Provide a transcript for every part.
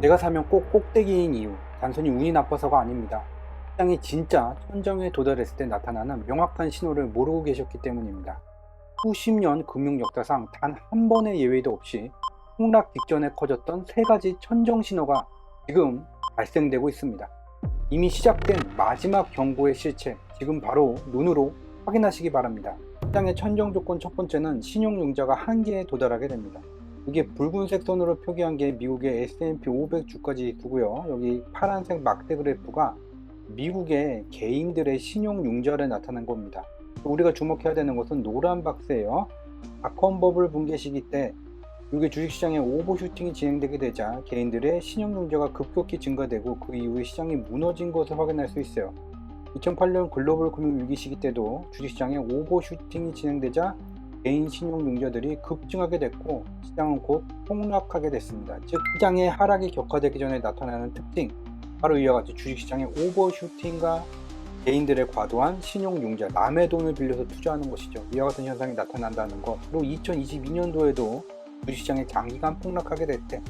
내가 사면 꼭 꼭대기인 이유, 단순히 운이 나빠서가 아닙니다. 시장이 진짜 천정에 도달했을 때 나타나는 명확한 신호를 모르고 계셨기 때문입니다. 수십 년 금융 역사상 단 한 번의 예외도 없이 폭락 직전에 커졌던 세 가지 천정 신호가 지금 발생되고 있습니다. 이미 시작된 마지막 경고의 실체, 지금 바로 눈으로 확인하시기 바랍니다. 시장의 천정 조건 첫 번째는 신용융자가 한계에 도달하게 됩니다. 이게 붉은색 선으로 표기한 게 미국의 S&P 500 주가 지수고요. 여기 파란색 막대 그래프가 미국의 개인들의 신용융자를 나타낸 겁니다. 우리가 주목해야 되는 것은 노란 박스예요. 닷컴 버블 붕괴 시기 때 미국의 주식시장에 오버슈팅이 진행되게 되자 개인들의 신용융자가 급격히 증가되고 그 이후에 시장이 무너진 것을 확인할 수 있어요. 2008년 글로벌 금융위기 시기 때도 주식시장에 오버슈팅이 진행되자 개인 신용융자들이 급증하게 됐고 시장은 곧 폭락하게 됐습니다. 즉 시장의 하락이 격화되기 전에 나타나는 특징, 바로 이와 같이 주식시장의 오버슈팅과 개인들의 과도한 신용융자, 남의 돈을 빌려서 투자하는 것이죠. 이와 같은 현상이 나타난다는 것. 그리고 2022년도에도 주식시장이 장기간 폭락하게 될 때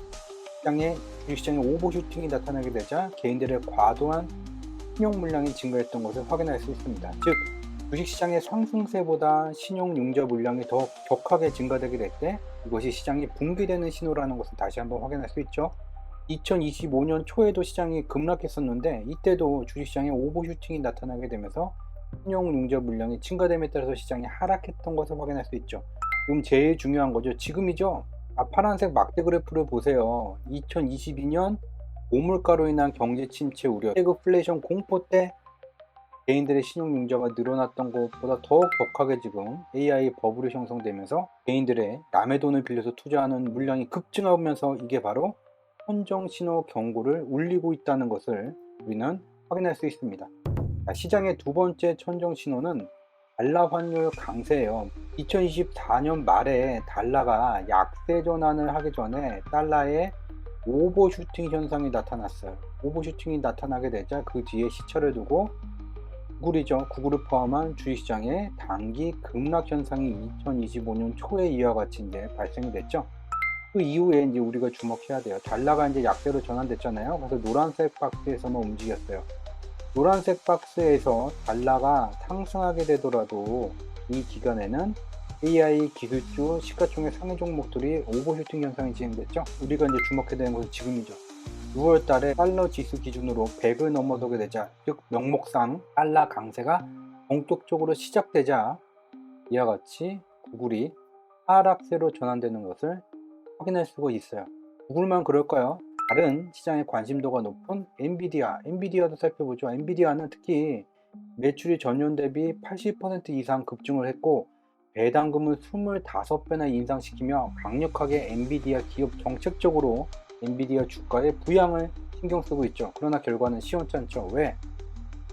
주식시장에 오버슈팅이 나타나게 되자 개인들의 과도한 신용 물량이 증가했던 것을 확인할 수 있습니다. 즉 주식시장의 상승세보다 신용융자 물량이 더 격하게 증가되게 될 때 이것이 시장이 붕괴되는 신호라는 것을 다시 한번 확인할 수 있죠. 2025년 초에도 시장이 급락했었는데 이때도 주식시장에 오버슈팅이 나타나게 되면서 신용융자 물량이 증가됨에 따라서 시장이 하락했던 것을 확인할 수 있죠. 지금 제일 중요한 거죠. 지금이죠. 파란색 막대 그래프를 보세요. 2022년 고물가로 인한 경제 침체 우려, 스태그플레이션 공포 때 개인들의 신용융자가 늘어났던 것보다 더 격하게 지금 AI 버블이 형성되면서 개인들의 남의 돈을 빌려서 투자하는 물량이 급증하면서 이게 바로 천정 신호 경고를 울리고 있다는 것을 우리는 확인할 수 있습니다. 시장의 두 번째 천정 신호는 달러 환율 강세예요. 2024년 말에 달러가 약세 전환을 하기 전에 달러의 오버슈팅 현상이 나타났어요. 오버슈팅이 나타나게 되자 그 뒤에 시차를 두고 구글을 포함한 주식시장의 단기 급락 현상이 2025년 초에 이와 같이 이제 발생이 됐죠. 그 이후에 이제 우리가 주목해야 돼요. 달러가 이제 약세로 전환됐잖아요. 그래서 노란색 박스에서만 움직였어요. 노란색 박스에서 달러가 상승하게 되더라도 이 기간에는 AI 기술주 시가총액 상위 종목들이 오버슈팅 현상이 진행됐죠. 우리가 이제 주목해야 되는 것은 지금이죠. 6월 달에 달러 지수 기준으로 100을 넘어서게 되자, 즉 명목상 달러 강세가 본격적으로 시작되자 이와 같이 구글이 하락세로 전환되는 것을 확인할 수가 있어요. 구글만 그럴까요? 다른 시장에 관심도가 높은 엔비디아도 살펴보죠. 엔비디아는 특히 매출이 전년 대비 80% 이상 급증을 했고 배당금을 25배나 인상시키며 강력하게 엔비디아 기업 정책적으로 엔비디아 주가의 부양을 신경 쓰고 있죠. 그러나 결과는 시원찮죠. 왜?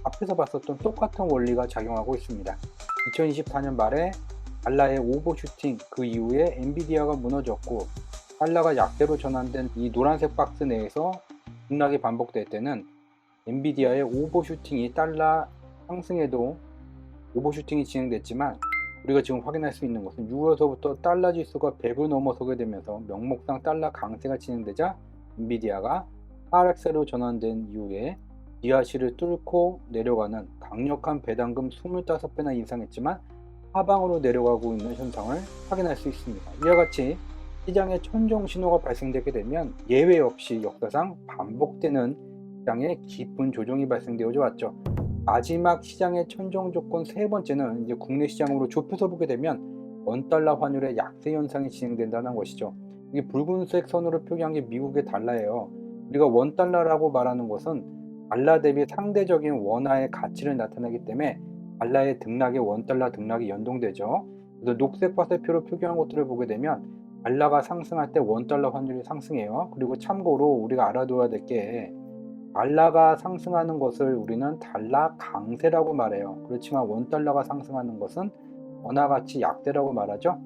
앞에서 봤었던 똑같은 원리가 작용하고 있습니다. 2024년 말에 달러의 오버슈팅, 그 이후에 엔비디아가 무너졌고 달러가 약세로 전환된 이 노란색 박스 내에서 급락이 반복될 때는 엔비디아의 오버슈팅이 달러 상승에도 오버슈팅이 진행됐지만 우리가 지금 확인할 수 있는 것은 6월서부터 달러 지수가 100을 넘어서게 되면서 명목상 달러 강세가 진행되자 엔비디아가 하락세로 전환된 이후에 지하실을 뚫고 내려가는 강력한 배당금 25배나 인상했지만 하방으로 내려가고 있는 현상을 확인할 수 있습니다. 이와 같이 시장의 천정 신호가 발생되게 되면 예외 없이 역사상 반복되는 시장의 깊은 조정이 발생되어 왔죠. 마지막 시장의 천정 조건 세 번째는 이제 국내 시장으로 좁혀서 보게 되면 원달러 환율의 약세 현상이 진행된다는 것이죠. 이게 붉은색 선으로 표기한 게 미국의 달러예요. 우리가 원달러라고 말하는 것은 달러 대비 상대적인 원화의 가치를 나타내기 때문에 달러의 등락에 원달러 등락이 연동되죠. 그래서 녹색 화살표로 표기한 것들을 보게 되면 달러가 상승할 때 원달러 환율이 상승해요. 그리고 참고로 우리가 알아둬야 될 게 달러가 상승하는 것을 우리는 달러 강세라고 말해요. 그렇지만 원달러가 상승하는 것은 원화가치 약세라고 말하죠.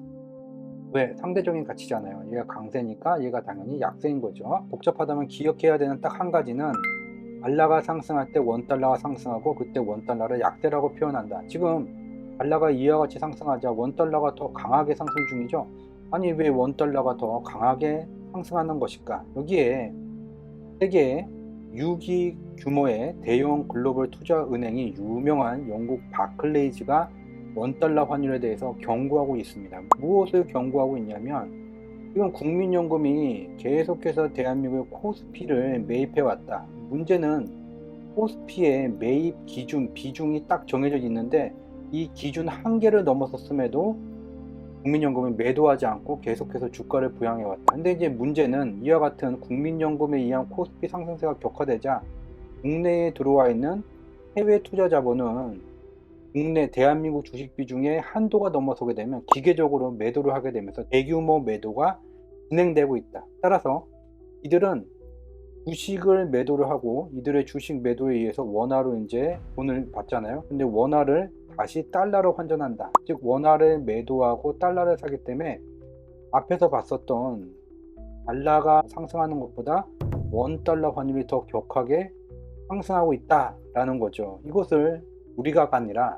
왜? 상대적인 가치잖아요. 얘가 강세니까 얘가 당연히 약세인 거죠. 복잡하다면 기억해야 되는 딱 한 가지는 달러가 상승할 때 원달러가 상승하고 그때 원달러를 약세라고 표현한다. 지금 달러가 이와 같이 상승하자 원달러가 더 강하게 상승 중이죠. 아니 왜 원달러가 더 강하게 상승하는 것일까? 여기에 세계 6위 규모의 대형 글로벌 투자 은행이 유명한 영국 바클레이즈가 원달러 환율에 대해서 경고하고 있습니다. 무엇을 경고하고 있냐면 지금 국민연금이 계속해서 대한민국의 코스피를 매입해 왔다. 문제는 코스피의 매입 기준 비중이 딱 정해져 있는데 이 기준 한계를 넘어섰음에도 국민연금은 매도하지 않고 계속해서 주가를 부양해 왔다. 근데 이제 문제는 이와 같은 국민연금에 의한 코스피 상승세가 격화되자 국내에 들어와 있는 해외 투자 자본은 국내 대한민국 주식 비중의 한도가 넘어서게 되면 기계적으로 매도를 하게 되면서 대규모 매도가 진행되고 있다. 따라서 이들은 주식을 매도를 하고 이들의 주식 매도에 의해서 원화로 이제 돈을 받잖아요. 근데 원화를 다시 달러로 환전한다. 즉 원화를 매도하고 달러를 사기 때문에 앞에서 봤었던 달러가 상승하는 것보다 원달러 환율이 더 격하게 상승하고 있다라는 거죠. 이것을 우리가 아니라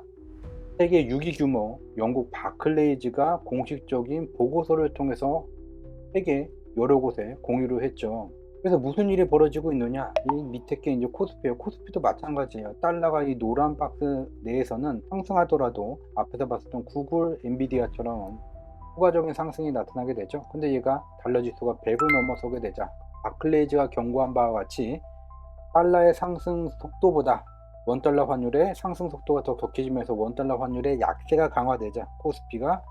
세계 6위 규모 영국 바클레이즈가 공식적인 보고서를 통해서 세계 여러 곳에 공유를 했죠. 그래서 무슨 일이 벌어지고 있느냐, 이 밑에 게 이제 코스피예요. 코스피도 마찬가지예요. 달러가 이 노란 박스 내에서는 상승하더라도 앞에서 봤었던 구글, 엔비디아처럼 추가적인 상승이 나타나게 되죠. 근데 얘가 달러 지수가 100을 넘어서게 되자 바클레이즈가 경고한 바와 같이 달러의 상승 속도보다 원달러 환율의 상승 속도가 더 격해지면서 원달러 환율의 약세가 강화되자 코스피가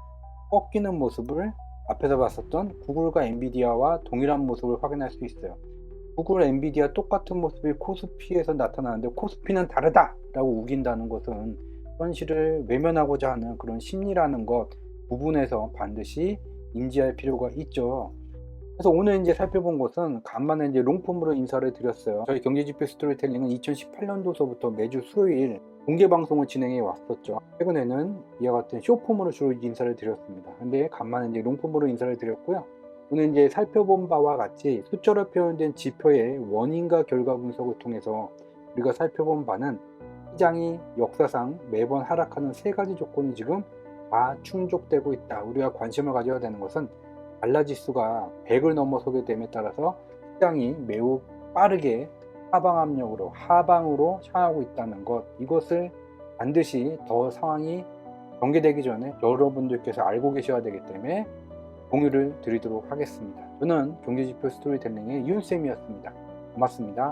꺾이는 모습을 앞에서 봤었던 구글과 엔비디아와 동일한 모습을 확인할 수 있어요. 구글, 엔비디아 똑같은 모습이 코스피에서 나타나는데 코스피는 다르다 라고 우긴다는 것은 현실을 외면하고자 하는 그런 심리라는 것 부분에서 반드시 인지할 필요가 있죠. 그래서 오늘 이제 살펴본 것은 간만에 이제 롱폼으로 인사를 드렸어요. 저희 경제지표 스토리텔링은 2018년도서부터 매주 수요일 공개 방송을 진행해 왔었죠. 최근에는 이와 같은 쇼폼으로 주로 인사를 드렸습니다. 근데 간만에 이제 롱폼으로 인사를 드렸고요. 오늘 이제 살펴본 바와 같이 숫자로 표현된 지표의 원인과 결과 분석을 통해서 우리가 살펴본 바는 시장이 역사상 매번 하락하는 세 가지 조건이 지금 다 충족되고 있다. 우리가 관심을 가져야 되는 것은 달러 지수가 100을 넘어서게 됨에 따라서 시장이 매우 빠르게 하방 압력으로 하방으로 향하고 있다는 것, 이것을 반드시 더 상황이 전개되기 전에 여러분들께서 알고 계셔야 되기 때문에 공유를 드리도록 하겠습니다. 저는 경제지표 스토리텔링의 이윤쌤이었습니다. 고맙습니다.